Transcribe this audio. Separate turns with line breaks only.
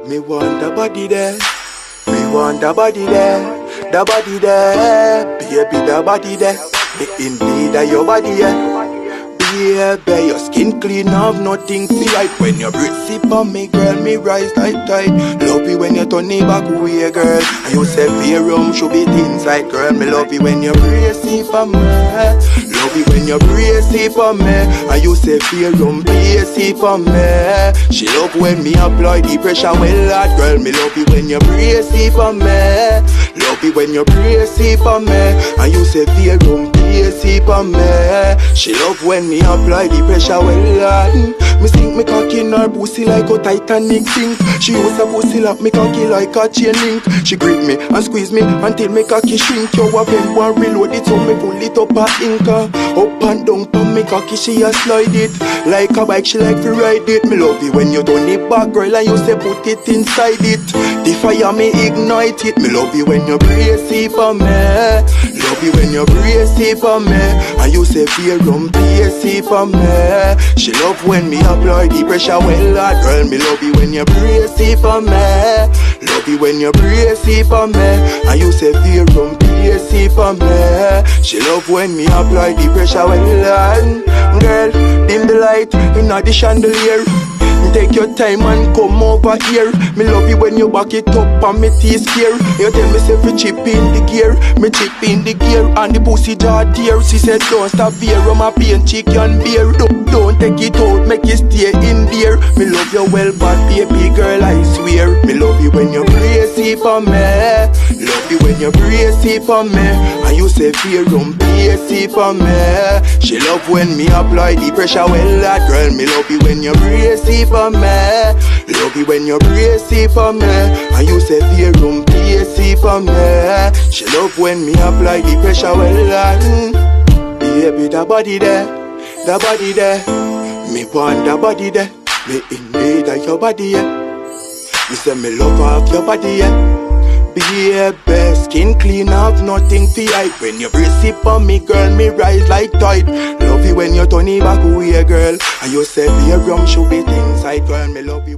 Me want the body there. Me want the body there. The body there. Baby, the body there. Me indeed of your body, yeah. Baby, your skin clean, have nothing to hide. When your breath sip on me, girl, me rise like tide. Love you when you turn it back away, girl. And you say beer rum should be inside, girl. Me love you when you brace it for me. Love you when you brace it for me. And you say beer rum, brace it for me. She love when me apply the pressure, well, hard, girl. Me love you when you brace it for me. Love you when you brace it for me. And you say beer rum, brace it for me. She love when me apply the pressure, well, me sink me cocky in her pussy like a Titanic sink. She use a pussy like me cocky like a chain link. She grip me and squeeze me until me cocky shrink. You have been one reload it so me pull it up a inka. Up and down pon me cocky she a slide it. Like a bike she like to ride it. Me love you when you turn it back, girl, and you say put it inside it. The fire me ignite it. Me love you when you brace it for me. Love you when you brace it for me. And you say fear rum brace it for me. She love when me apply the pressure, well, hard, girl. Me love you when you brace it for me. Love you when you brace it for me. And you say fear rum brace it for me. She love when me apply the pressure, well, hard, girl. Dim the light in the chandelier. Take your time and come over here. Me love you when you back it up and me teeth scare. You tell me say fi chip in the gear. Me chip in the gear and the pussy jaw tear. She said don't stop here, I'm a pain chicken beer. Don't take it out, make it stay in there. Me love you well bad baby girl, I swear. Me love you when you brace it for me. Love you when you brace it for me. And you say fear rum brace it for me. She love when me apply the pressure, well, that girl. Me love you when you brace it for me. Love you when you brace it for me. And you say fear rum brace it for me. She love when me apply the pressure, well, baby, the body there, the body there. Me want the body there. Me invade of your body, yeah. You say me love off your body, yeah. Baby, skin clean, have nothing to hide. When you brace it for me, girl, me rise like tide. Love you when you turn it back away, girl. And you say beer rum should be inside, girl. Me love you when